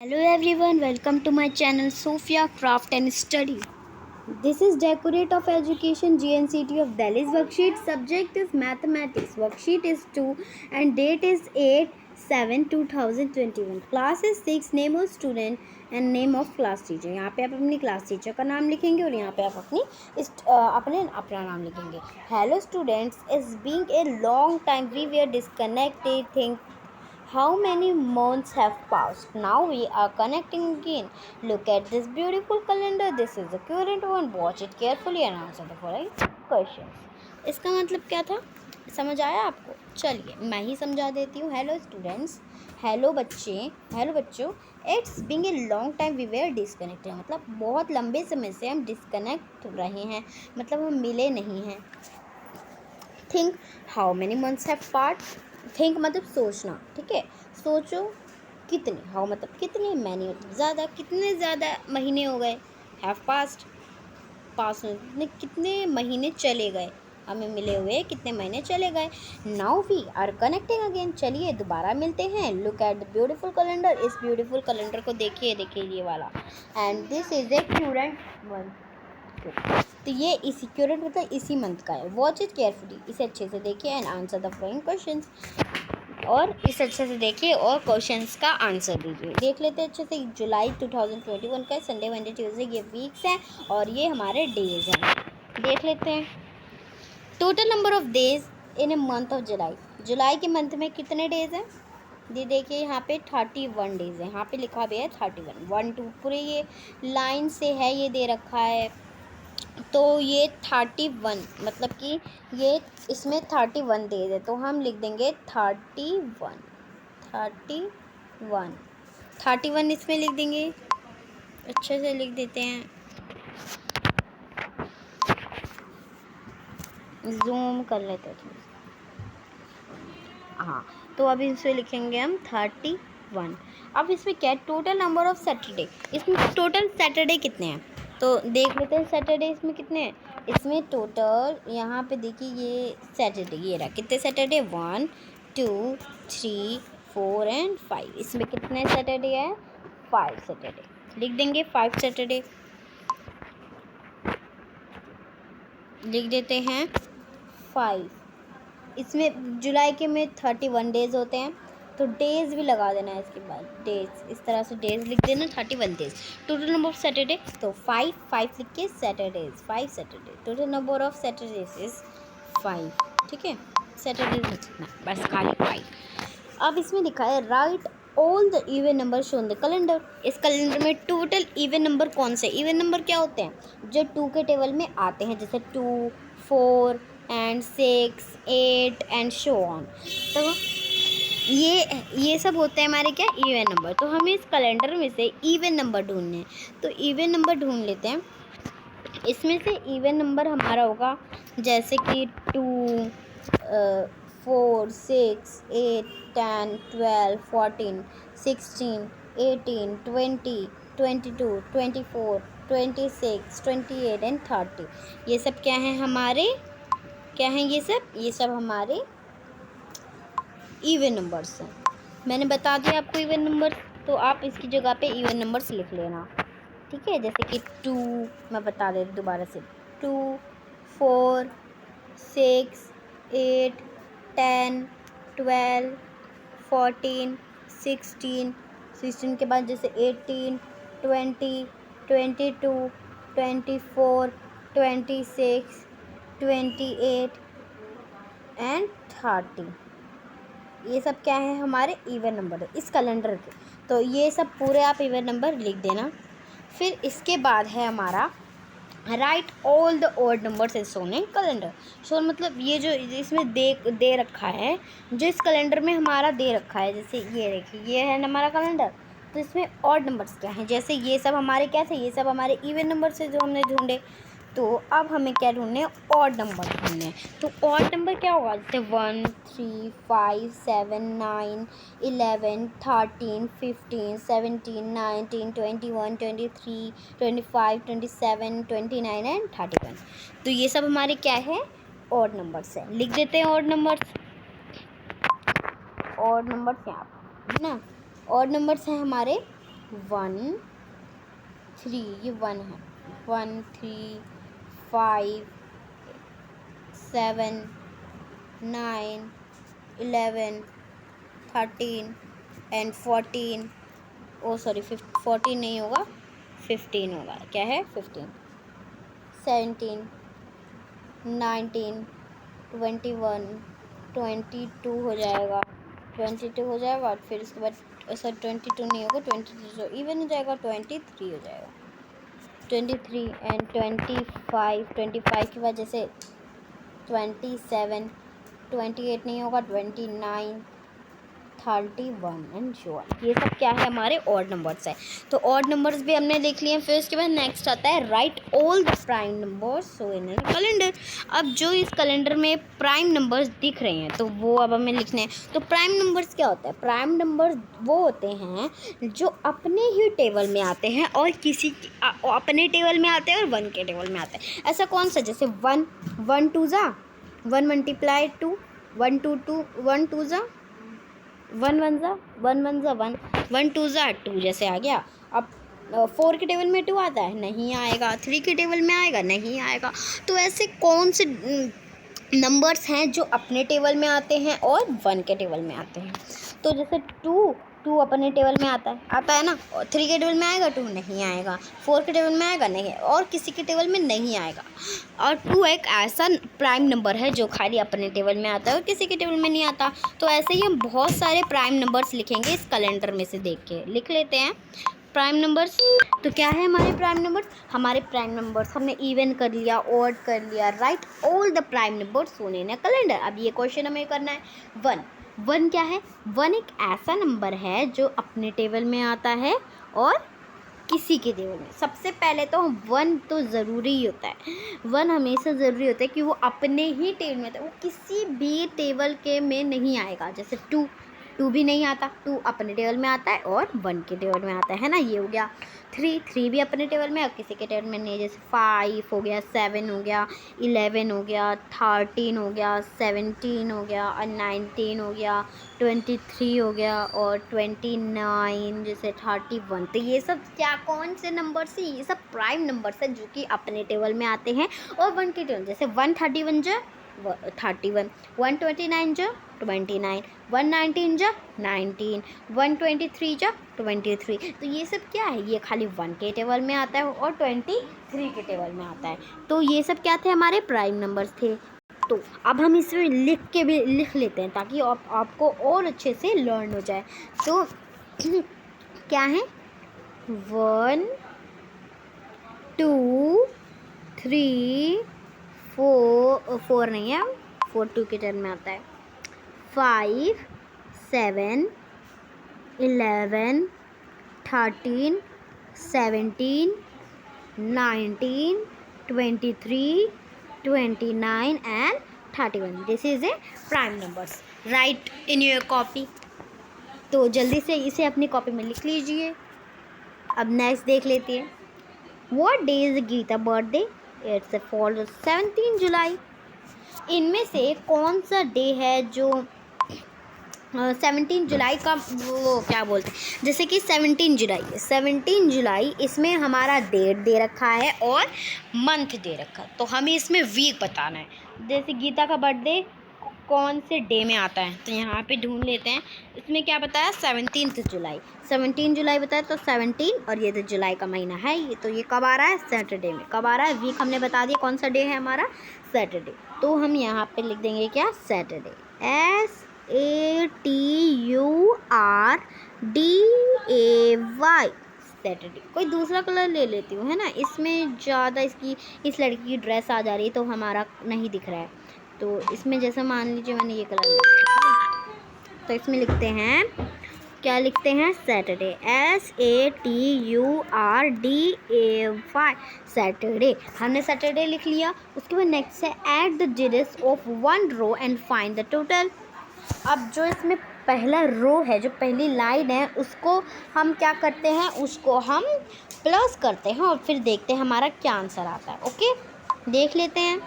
Hello everyone, welcome to my channel Sophia Craft and Study. This is Decorate of Education GNCT of Delhi's worksheet. Subject is Mathematics. Worksheet is 2 and date is 8/7/2021. Class is 6. Name of student and name of class teacher. यहाँ पे आप अपनी class teacher का नाम लिखेंगे और यहाँ पे आप अपना नाम लिखेंगे. Hello students, it's been a long time we were disconnected. How many months have passed? Now we are connecting again. Look at this beautiful calendar. This is the current one. Watch it carefully and answer the following questions. इसका मतलब क्या था? समझ आया आपको? चलिए मैं ही समझा देती हूँ. हेलो स्टूडेंट्स, हेलो बच्चों. It's being a long time we were disconnected. मतलब बहुत लंबे समय से हम डिस्कनेक्ट रहे हैं, मतलब हम मिले नहीं हैं. Think how many months have passed. Think मतलब सोचना, ठीक है. सोचो कितने, हाउ मतलब कितने, मैनी मतलब ज़्यादा, कितने ज़्यादा महीने हो गए. हैव पास्ट कितने महीने चले गए, हमें मिले हुए कितने महीने चले गए. Now we are connecting again. चलिए दोबारा मिलते हैं. Look at the beautiful calendar. इस ब्यूटीफुल कैलेंडर को देखिए ये वाला. And this is a current month. तो ये इसी क्यूरेंट मतलब इसी मंथ का है. Watch it carefully. इसे अच्छे से देखिए and answer the following questions. और इसे अच्छे से देखिए और क्वेश्चंस का आंसर दीजिए. देख लेते हैं अच्छे से. जुलाई 2021 का संडे मंडे ट्यूसडे ये वीक्स हैं और ये हमारे डेज हैं. देख लेते हैं. Total number of days in a month of July. जुलाई के मंथ में कितने डेज हैं? ये देखिए यहाँ पे 31 डेज है. यहाँ पे लिखा भी है 31. 1 2 पूरे ये लाइन से है, ये दे रखा है. तो ये 31 मतलब कि ये इसमें 31 डेज है, तो हम लिख देंगे 31 इसमें लिख देंगे. अच्छे से लिख देते हैं. जूम कर लेते हैं. हाँ, तो अब इसमें लिखेंगे हम 31. अब इसमें क्या है? Total number of Saturday. इसमें टोटल सैटरडे कितने हैं तो देख लेते हैं. सैटरडे इसमें कितने हैं? इसमें टोटल यहाँ पे देखिए ये सैटरडे, ये रहा. कितने सैटरडे? 1 2 3 4 एंड 5. इसमें कितने सैटरडे है? 5 सैटरडे. लिख देंगे 5 सैटरडे. लिख देते हैं 5. इसमें जुलाई के में 31 डेज होते हैं, तो डेज भी लगा देना है इसके बाद. डेज इस तरह से डेज लिख देना. 31 days. Total number of Saturday तो 5 लिख के Saturdays 5 Saturday. Total number of Saturdays is 5. ठीक है, सैटरडेज लिखना बस खाली 5. अब इसमें लिखा है right all the even number show in the calendar. इस कैलेंडर में टोटल इवन नंबर कौन से? इवन नंबर क्या होते हैं? जो 2 के टेबल में आते हैं, जैसे 2 4 एंड 6 8 एंड शो ऑन. तो ये सब होते हैं हमारे क्या? Even number. तो हमें इस कैलेंडर में से इवन नंबर ढूंढने हैं, तो इवन नंबर ढूंढ लेते हैं. इसमें से इवन नंबर हमारा होगा जैसे कि 2 4 6 8 10 12 14 16 18 20 22 24 26 28 एंड 30. ये सब क्या है हमारे? क्या हैं ये सब? ये सब हमारे इवन नंबर्स हैं. मैंने बता दिया आपको इवन नंबर, तो आप इसकी जगह पे इवन नंबर्स लिख लेना. ठीक है, जैसे कि 2, मैं बता देती दोबारा से. 2 4 6 8 10 12 14 16 के बाद जैसे 18 20 22 24 26 28 एंड 30. ये सब क्या है? हमारे इवन नंबर है इस कैलेंडर के. तो ये सब पूरे आप इवन नंबर लिख देना. फिर इसके बाद है हमारा right all the odd numbers is shown in calendar. Show मतलब ये जो इसमें दे रखा है, जो इस कैलेंडर में हमारा दे रखा है. जैसे ये देखिए, ये है हमारा कैलेंडर, तो इसमें ऑड नंबर्स क्या हैं? जैसे ये सब हमारे क्या थे? ये सब हमारे इवन नंबर से जो हमने ढूंढे. तो अब हमें क्या ढूंढने हैं? ऑड नंबर ढूंढने हैं. तो ऑड नंबर क्या होगा? जैसे 1 3 5 7 9 11 13 15 17 19 21 23 25 27 29 एंड 31. तो ये सब हमारे क्या है? ऑड नंबर्स है. लिख देते हैं ऑड नंबर्स. ऑड नंबर्स यहाँ पर है ना. ऑड नंबर्स हैं हमारे 1 3, ये 1 है, 1 3 5 7 9 11 13 एंड 14, ओ सॉरी 14 नहीं होगा, 15 होगा। क्या है? 15 17 19 21 22 हो जाएगा, 22 हो जाएगा। फिर इसके बाद सर 22 नहीं होगा, 22 इवन हो जाएगा, 23 हो जाएगा, 23 एंड 25 की वजह से 27 28 नहीं होगा, 29 31 एंड सो ऑन। ये सब क्या है? हमारे ऑड नंबर्स है। तो ऑड नंबर्स भी हमने देख लिए। फिर उसके बाद नेक्स्ट आता है right all the prime numbers so in calendar. अब जो इस कैलेंडर में प्राइम नंबर्स दिख रहे हैं तो वो अब हमें लिखने हैं। तो प्राइम नंबर्स क्या होता है? प्राइम नंबर्स वो होते हैं जो अपने ही टेबल में आते हैं और किसी अपने टेबल में आते हैं और 1 के टेबल में आते हैं। ऐसा कौन सा? जैसे 1 2 जा 1 मल्टीप्लाई 2, 1 2 2 1 2 जा 1 1 जा 1 1 जा 1 1 2 जा 2 जैसे आ गया। अब 4 के टेबल में 2 आता है? नहीं आएगा। 3 के टेबल में आएगा? नहीं आएगा। तो ऐसे कौन से नंबर्स हैं जो अपने टेबल में आते हैं और 1 के टेबल में आते हैं? तो जैसे 2 अपने टेबल में आता है ना। और 3 के टेबल में आएगा? 2 नहीं आएगा। 4 के टेबल में आएगा? नहीं, और किसी के टेबल में नहीं आएगा। और 2 एक ऐसा प्राइम नंबर है जो खाली अपने टेबल में आता है और किसी के टेबल में नहीं आता। तो ऐसे ही हम बहुत सारे प्राइम नंबर्स लिखेंगे इस कैलेंडर में से देख के। लिख लेते हैं प्राइम नंबर्स। तो क्या है हमारे प्राइम नंबर्स? हमारे प्राइम नंबर्स हमने इवन कर लिया, ऑड कर लिया। Right all the prime numbers shown in calendar. अब ये क्वेश्चन हमें करना है। 1 क्या है? 1 एक ऐसा नंबर है जो अपने टेबल में आता है और किसी के टेबल में। सबसे पहले तो 1 तो ज़रूरी ही होता है। 1 हमेशा ज़रूरी होता है कि वो अपने ही टेबल में आता है, वो किसी भी टेबल के में नहीं आएगा। जैसे 2 भी नहीं आता, 2 अपने टेबल में आता है और 1 के टेबल में आता है ना। ये हो गया। 3 भी अपने टेबल में और किसी के टेबल में नहीं। जैसे 5 हो गया, 7 हो गया, 11 हो गया, 13 हो गया, 17 हो गया और 19 हो गया, 23 हो गया और 29, जैसे 31। तो ये सब क्या कौन से नंबर से? ये सब प्राइम नंबर्स हैं जो कि अपने टेबल में आते हैं और 1 के टेबल। जैसे 131 जो 31, 129 जो 29, 119 जो 19, 123 जो 23। तो ये सब क्या है? ये खाली 1 के टेबल में आता है और 23 के टेबल में आता है। तो ये सब क्या थे? हमारे प्राइम नंबर्स थे। तो अब हम इसमें लिख लेते हैं ताकि आपको और अच्छे से लर्न हो जाए। तो क्या है? 1 2 3 4 नहीं है, 4 2 के टर्न में आता है। 5 7 11 13 17 19 23 29 and 31। This is a prime numbers. Right in your copy. तो जल्दी से इसे अपनी कॉपी में लिख लीजिए। अब नेक्स्ट देख लेते हैं। What day is Geeta birthday? It's for 17 July. इनमें से कौन सा डे है जो 17 जुलाई का वो क्या बोलते हैं? जैसे कि 17 जुलाई इसमें हमारा डेट दे रखा है और मंथ दे रखा है। तो हमें इसमें वीक बताना है। जैसे गीता का बर्थडे कौन से डे में आता है तो यहाँ पे ढूंढ लेते हैं। इसमें क्या बताया? 17 जुलाई। 17 जुलाई बताया तो 17 और ये तो जुलाई का महीना है। ये तो ये कब आ रहा है? सैटरडे में। कब आ रहा है? वीक हमने बता दिया कौन सा डे है हमारा? सैटरडे। तो हम यहाँ पे लिख देंगे क्या? सैटरडे। SATURDAY Saturday. कोई दूसरा कलर ले लेती हूँ, है ना। इसमें ज़्यादा इस लड़की की ड्रेस आ जा रही है तो हमारा नहीं दिख रहा है। तो इसमें जैसे मान लीजिए मैंने ये कलर लिया, तो इसमें लिखते हैं, क्या लिखते हैं? सैटरडे। SATURDAY Saturday. हमने सैटरडे लिख लिया। उसके बाद नेक्स्ट है add the digits of 1 row and find the total. अब जो इसमें पहला रो है, जो पहली लाइन है, उसको हम क्या करते हैं? उसको हम प्लस करते हैं और फिर देखते हैं हमारा क्या आंसर आता है। ओके, देख लेते हैं।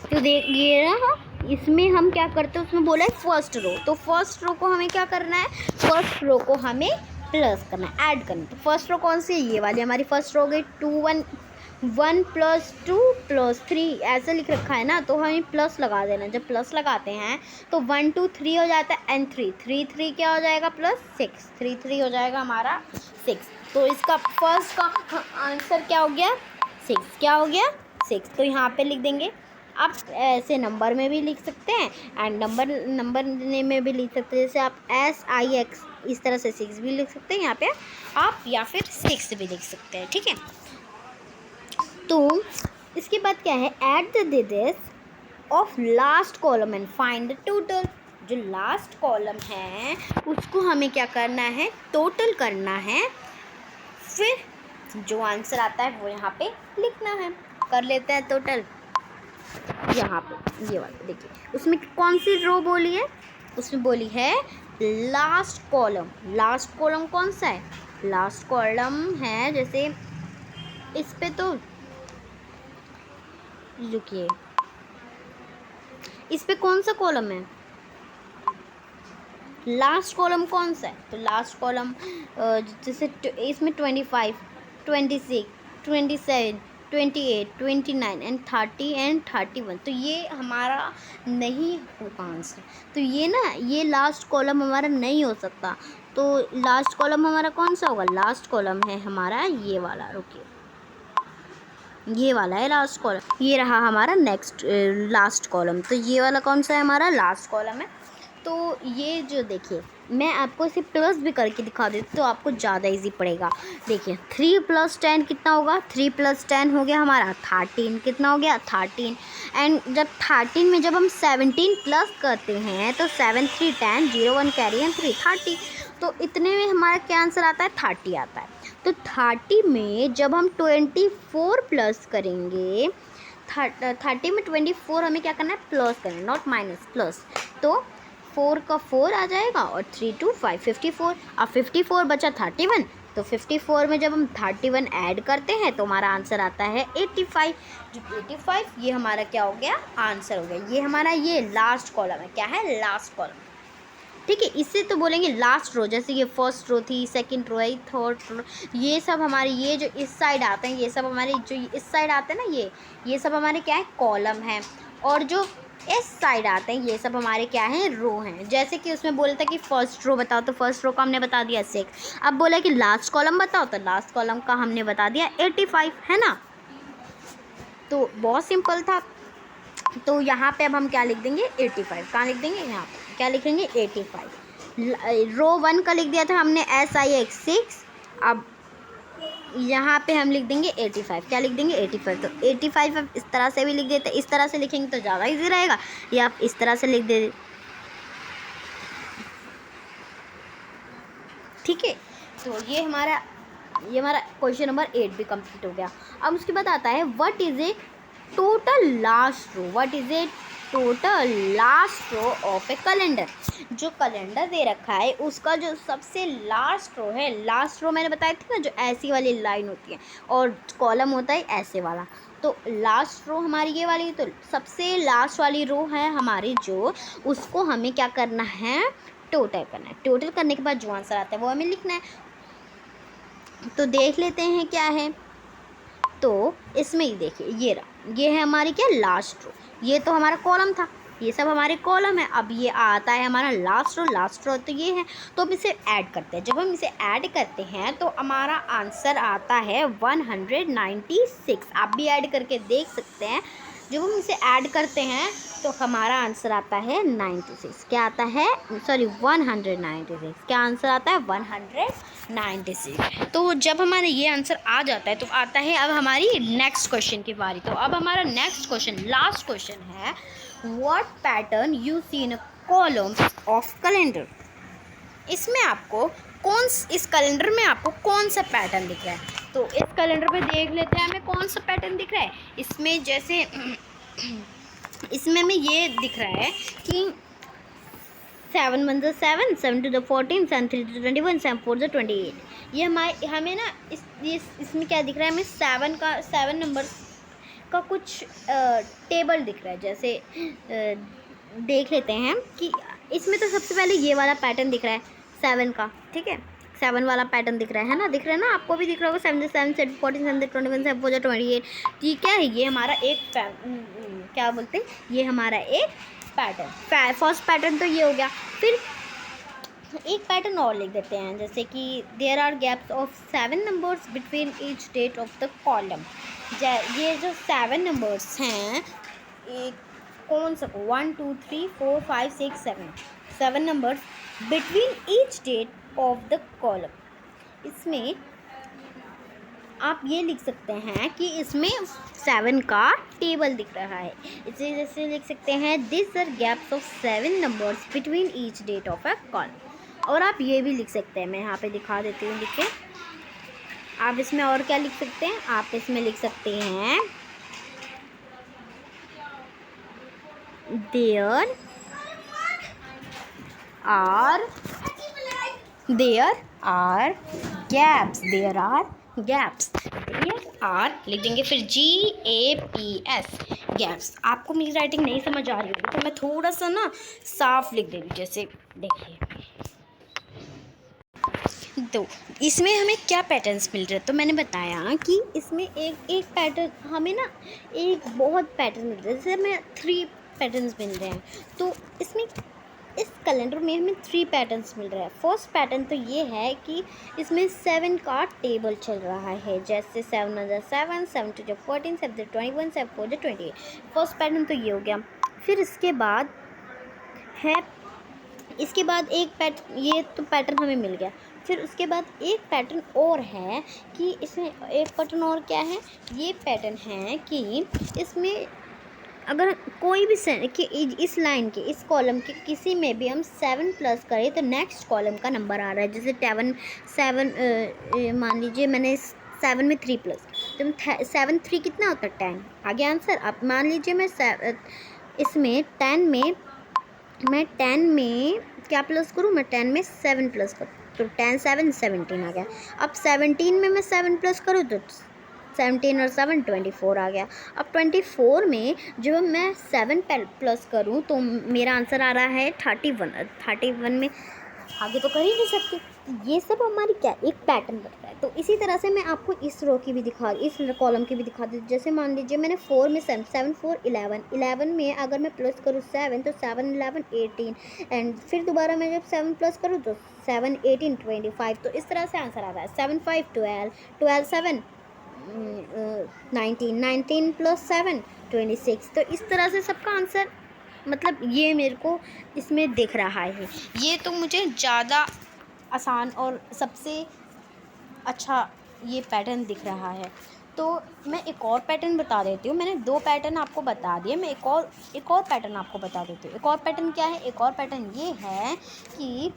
तो देखिए ना, इसमें हम क्या करते हैं? उसमें बोला है फर्स्ट रो। तो फर्स्ट रो को हमें क्या करना है? फर्स्ट रो को हमें प्लस करना है, ऐड करना है। तो फर्स्ट रो कौन सी है, ये वाली हमारी फर्स्ट रो हो गई। 1 + 2 + 3 ऐसे लिख रखा है ना, तो हमें प्लस लगा देना। जब प्लस लगाते हैं तो 1 2 3 हो जाता है, एंड 3 3 क्या हो जाएगा +6, 3 हो जाएगा हमारा 6। तो इसका फर्स्ट का आंसर क्या हो गया 6, क्या हो गया 6। तो यहाँ पे लिख देंगे। आप ऐसे नंबर में भी लिख सकते हैं एंड नंबर में भी लिख सकते हैं, जैसे आप SIX इस तरह से 6 भी लिख सकते हैं यहाँ पे आप, या फिर 6 भी लिख सकते हैं, ठीक है। तो इसके बाद क्या है, add the digits of last column and find the total. जो लास्ट कॉलम है उसको हमें क्या करना है, टोटल करना है, फिर जो आंसर आता है वो यहाँ पे लिखना है। कर लेते हैं टोटल। यहाँ पे ये वाला देखिए, उसमें कौन सी रो बोली है, उसमें बोली है लास्ट कॉलम। लास्ट कॉलम कौन सा है, लास्ट कॉलम है जैसे इस पे, तो रुकिए, इस पे कौन सा कॉलम है, लास्ट कॉलम कौन सा है, तो लास्ट कॉलम जैसे इसमें 25 26 27 28 29 एंड 30 एंड 31, तो ये हमारा नहीं होगा आंसर। तो ये ना, ये लास्ट कॉलम हमारा नहीं हो सकता। तो लास्ट कॉलम हमारा कौन सा होगा, लास्ट कॉलम है हमारा ये वाला, रुकिए, ये वाला है लास्ट कॉलम। ये रहा हमारा नेक्स्ट लास्ट कॉलम। तो ये वाला कौन सा है, हमारा लास्ट कॉलम है। तो ये जो देखिए, मैं आपको इसे प्लस भी करके दिखा देती तो आपको ज़्यादा इजी पड़ेगा। देखिए 3 + 10 कितना होगा, 3 + 10 हो गया हमारा 13। कितना हो गया 13। एंड जब 13 में जब हम 17 प्लस करते हैं तो 7 3 10 0 1 कैरी एंड 3 30। तो इतने में हमारा क्या आंसर आता है, 30 आता है। तो 30 में जब हम 24 प्लस करेंगे, 30 में 24 हमें क्या करना है, प्लस करना है, नॉट माइनस, प्लस। तो 4 का 4 आ जाएगा और 3 2 5 54। अब 54 बचा 31, तो 54 में जब हम 31 ऐड करते हैं तो हमारा आंसर आता है 85। जो 85 ये हमारा क्या हो गया, आंसर हो गया। ये हमारा ये लास्ट कॉलम है, क्या है, लास्ट कॉलम, ठीक है। इससे तो बोलेंगे लास्ट रो, जैसे ये फर्स्ट रो थी, सेकंड रो है, थर्ड रो, ये सब हमारे, ये जो इस साइड आते हैं, ये सब हमारे जो इस साइड आते हैं ना, ये सब हमारे क्या है, कॉलम है। और जो इस साइड आते हैं ये सब हमारे क्या हैं, रो हैं। जैसे कि उसमें बोला था कि फर्स्ट रो बताओ, तो फर्स्ट रो का हमने बता दिया 6। अब बोला कि लास्ट कॉलम बताओ, तो लास्ट कॉलम का हमने बता दिया 85, है ना। तो बहुत सिंपल था। तो यहाँ पे अब हम क्या लिख देंगे, 85। कहाँ लिख देंगे, यहाँ पे क्या लिखेंगे, 85। रो 1 का लिख दिया था हमने SIX 6। अब यहाँ पे हम लिख देंगे 85। क्या लिख देंगे, 85। तो 85 अब इस तरह से भी लिख देते, इस तरह से लिखेंगे तो ज़्यादा इजी रहेगा, या आप इस तरह से लिख दे, ठीक है। तो ये हमारा क्वेश्चन नंबर 8 भी कंप्लीट हो गया। अब उसके बाद आता है what is a total last row, what is a total last row of a calendar. जो कैलेंडर दे रखा है उसका जो सबसे लास्ट रो है, लास्ट रो मैंने बताया थी ना, जो ऐसी वाली लाइन होती है और कॉलम होता है ऐसे वाला। तो लास्ट रो हमारी ये वाली, तो सबसे लास्ट वाली रो है हमारी, जो उसको हमें क्या करना है, टोटल करना है। टोटल करने के बाद जो आंसर आता है वो हमें लिखना है। तो देख लेते हैं क्या है। तो इसमें ही देखिए, ये रहा, ये है हमारी क्या, लास्ट रो। ये तो हमारा कॉलम था, ये सब हमारे कॉलम है। अब ये आता है हमारा लास्ट रो, लास्ट रो तो ये है। तो हम इसे ऐड करते हैं। जब हम इसे ऐड करते हैं तो हमारा आंसर आता है 196। आप भी ऐड करके देख सकते हैं। जब हम इसे ऐड करते हैं तो हमारा आंसर आता है 96। क्या आता है, सॉरी 196। क्या आंसर आता है, 196। तो जब हमारे ये आंसर आ जाता है तो आता है अब हमारी नेक्स्ट क्वेश्चन की बारी। तो अब हमारा नेक्स्ट क्वेश्चन, लास्ट क्वेश्चन है, what pattern you see in column of calendar. इसमें आपको इस कैलेंडर में आपको कौन सा पैटर्न दिख रहा है। तो इस कैलेंडर पे देख लेते हैं हमें कौन सा पैटर्न दिख रहा है। इसमें जैसे इसमें हमें ये दिख रहा है कि 7 1 7, 7 2 14, 7 3 21, 7 4 28। ये हमें ना इसमें क्या दिख रहा है, हमें 7 नंबर का कुछ टेबल दिख रहा है। जैसे देख लेते हैं कि इसमें तो सबसे पहले ये वाला पैटर्न दिख रहा है 7 का, ठीक है। 7 वाला पैटर्न दिख रहा है ना, दिख रहा है ना, आपको भी दिख रहा होगा। 7 7 7 14 7 21 7 4 28। ठीक है, ये हमारा एक क्या बोलते हैं, ये हमारा एक पैटर्न, फर्स्ट पैटर्न तो ये हो गया। फिर एक पैटर्न और लिख देते हैं, जैसे कि there are gaps of 7 numbers between each date of the column. ये जो 7 नंबर्स हैं, एक कौन सा 1 2 3 4 5 6 7 numbers between each date of the column. इसमें आप ये लिख सकते हैं कि इसमें 7 का टेबल दिख रहा है। इसे जैसे लिख सकते हैं, this are gaps of 7 numbers between each date of a column. और आप ये भी लिख सकते हैं, मैं यहाँ पे दिखा देती हूँ, लिख के। आप इसमें और क्या लिख सकते हैं, आप इसमें लिख सकते हैं देयर आर गैप्स, लिख देंगे, फिर GAPS गैप्स। आपको मेरी राइटिंग नहीं समझ आ रही होगी तो मैं थोड़ा सा ना साफ लिख दे रही हूँ, जैसे देखिए। तो इसमें हमें क्या पैटर्न्स मिल रहे हैं, तो मैंने बताया कि इसमें एक पैटर्न हमें ना, एक बहुत पैटर्न मिल रहे हैं, जैसे हमें 3 पैटर्न्स मिल रहे हैं। तो इसमें इस कैलेंडर में हमें 3 पैटर्न्स मिल रहे हैं। फर्स्ट पैटर्न तो ये है कि इसमें 7 का टेबल चल रहा है, जैसे 7 7 7 2 14 7 21 7 4 28। फर्स्ट पैटर्न तो ये हो गया। फिर इसके बाद एक पैटर्न, ये तो पैटर्न हमें मिल गया। फिर उसके बाद एक पैटर्न और है कि इसमें एक पैटर्न और क्या है, ये पैटर्न है कि इसमें अगर कोई भी कि इस लाइन के, इस कॉलम के किसी में भी हम 7 प्लस करें तो नेक्स्ट कॉलम का नंबर आ रहा है। जैसे 7 मान लीजिए मैंने 7 में 3 प्लस, तो 7 3 कितना होता है 10। आगे आंसर आप मान लीजिए, मैं इसमें 10 में क्या प्लस करूँ, मैं 10 में 7 प्लस करूँ, तो 10 7 17 आ गया। अब 17 में मैं 7 प्लस करूँ तो 17 और 7 24 आ गया। अब 24 में जब मैं 7 प्लस करूँ तो मेरा आंसर आ रहा है 31 में आगे तो कर ही नहीं सकती। ये सब हमारी क्या, एक पैटर्न बनता है। तो इसी तरह से मैं आपको इस रो की भी इस कॉलम की भी दिखा दी। जैसे मान लीजिए मैंने 4 में 7 4 11 में अगर मैं प्लस करूँ 7 तो 7 11 18, एंड फिर दोबारा मैं जब 7 प्लस करूँ तो 7 18 25। तो इस तरह से आंसर आ रहा है 7 5 12 12 7 19 प्लस 7 26। तो इस तरह से सबका आंसर, मतलब ये मेरे को इसमें दिख रहा है। ये तो मुझे ज़्यादा आसान और सबसे अच्छा ये पैटर्न दिख रहा है। तो मैं एक और पैटर्न बता देती हूँ। मैंने 2 पैटर्न आपको बता दिए, मैं एक और पैटर्न आपको बता देती हूँ। एक और पैटर्न क्या है, एक और पैटर्न ये है कि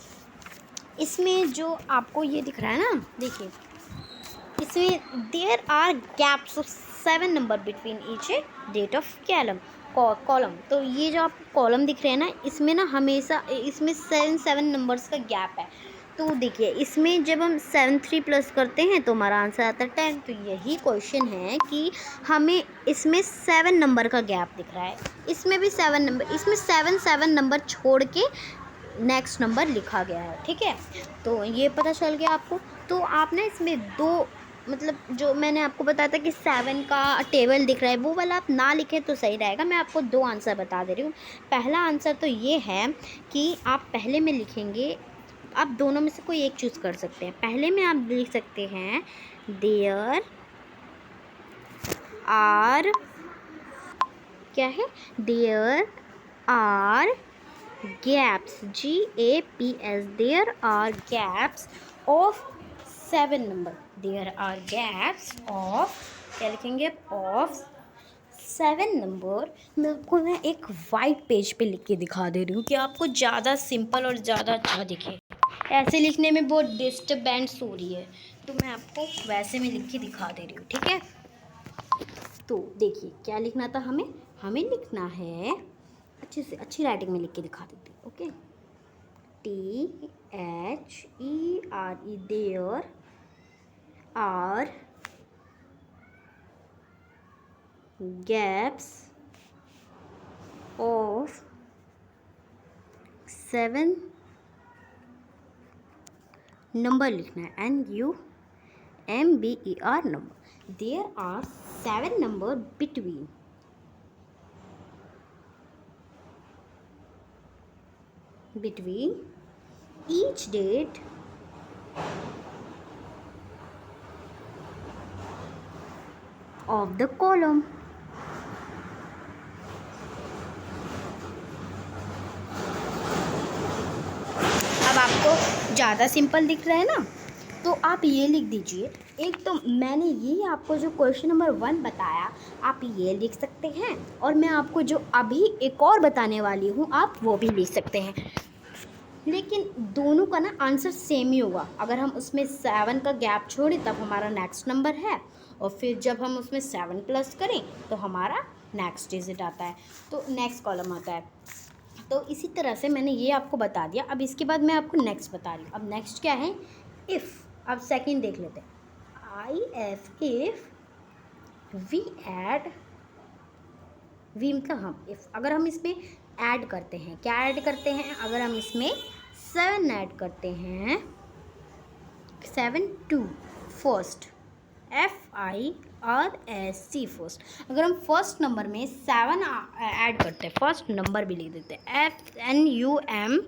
इसमें जो आपको ये दिख रहा है ना, देखिए इसमें there are gaps of 7 number between each date of column. तो ये जो आपको कॉलम दिख रहे हैं ना, इसमें ना हमेशा इसमें 7 नंबर्स का गैप है। तो देखिए इसमें जब हम 7 3 प्लस करते हैं तो हमारा आंसर आता है 10। तो यही क्वेश्चन है कि हमें इसमें 7 नंबर का गैप दिख रहा है, इसमें भी 7 नंबर, इसमें 7 नंबर छोड़ के नेक्स्ट नंबर लिखा गया है। ठीक है, तो ये पता चल गया आपको। तो आप ना इसमें 2, मतलब जो मैंने आपको बताया था कि 7 का टेबल दिख रहा है, वो वाला आप ना लिखें तो सही रहेगा। मैं आपको 2 आंसर बता दे रही हूँ। पहला आंसर तो ये है कि आप पहले में लिखेंगे, आप दोनों में से कोई एक चूज़ कर सकते हैं। पहले में आप लिख सकते हैं देयर आर, क्या है, there are gaps, GAPS, there are gaps of 7 number, there are gaps of, क्या लिखेंगे, ऑफ 7 नंबर। मैं एक वाइट पेज पे लिख के दिखा दे रही हूँ कि आपको ज़्यादा सिंपल और ज़्यादा अच्छा दिखे। ऐसे लिखने में बहुत डिस्टर्बेंस हो रही है, तो मैं आपको वैसे में लिख के दिखा दे रही हूँ। ठीक है, तो देखिए क्या लिखना था हमें लिखना है, अच्छे से अच्छी राइटिंग में लिख के दिखा देती हूँ। Okay, THERE, there are gaps of 7 number लिखना है, NUMBER number. There are 7 number between each date of the column। अब आपको ज़्यादा सिंपल दिख रहा है ना, तो आप ये लिख दीजिए। एक तो मैंने ये आपको जो क्वेश्चन नंबर 1 बताया, आप ये लिख सकते हैं, और मैं आपको जो अभी एक और बताने वाली हूँ आप वो भी लिख सकते हैं। लेकिन दोनों का ना आंसर सेम ही होगा। अगर हम उसमें 7 का गैप छोड़ें तब हमारा नेक्स्ट नंबर है, और फिर जब हम उसमें 7 प्लस करें तो हमारा नेक्स्ट डिजिट आता है, तो नेक्स्ट कॉलम आता है। तो इसी तरह से मैंने ये आपको बता दिया। अब इसके बाद मैं आपको नेक्स्ट बता रही हूँ। अब नेक्स्ट क्या है, इफ़। अब सेकंड देख लेते हैं, IF if we add, we मतलब हम, इफ़ अगर हम इसमें ऐड करते हैं, क्या ऐड करते हैं, अगर हम इसमें 7 ऐड करते हैं, 7 टू फर्स्ट, FIRST फर्स्ट। अगर हम फर्स्ट नंबर में 7 ऐड करते हैं, फर्स्ट नंबर भी लिख देते हैं, NUMBER,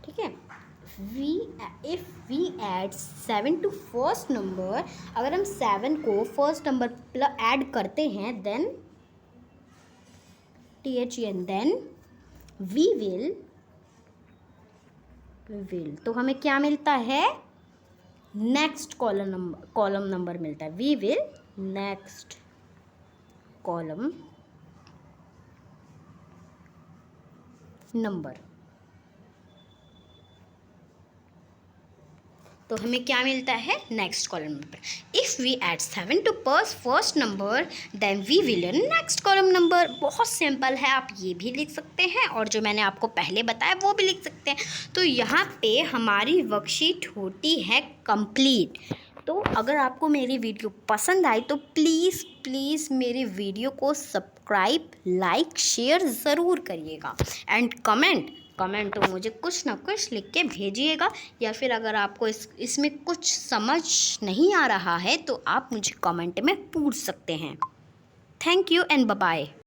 ठीक है। If we add 7 to first number, अगर हम 7 को फर्स्ट नंबर ऐड करते हैं, then THEN, then we will, तो हमें क्या मिलता है, नेक्स्ट कॉलम नंबर मिलता है। We will next column number, तो हमें क्या मिलता है, next column number. If we add 7 to first number, then we will next column number. बहुत सिंपल है, आप ये भी लिख सकते हैं, और जो मैंने आपको पहले बताया वो भी लिख सकते हैं। तो यहाँ पे हमारी वर्कशीट होती है कंप्लीट। तो अगर आपको मेरी वीडियो पसंद आई तो प्लीज़ मेरे वीडियो को सब्सक्राइब, लाइक, शेयर ज़रूर करिएगा, एंड कमेंट तो मुझे कुछ ना कुछ लिख के भेजिएगा, या फिर अगर आपको इसमें कुछ समझ नहीं आ रहा है तो आप मुझे कमेंट में पूछ सकते हैं। Thank you and bye bye.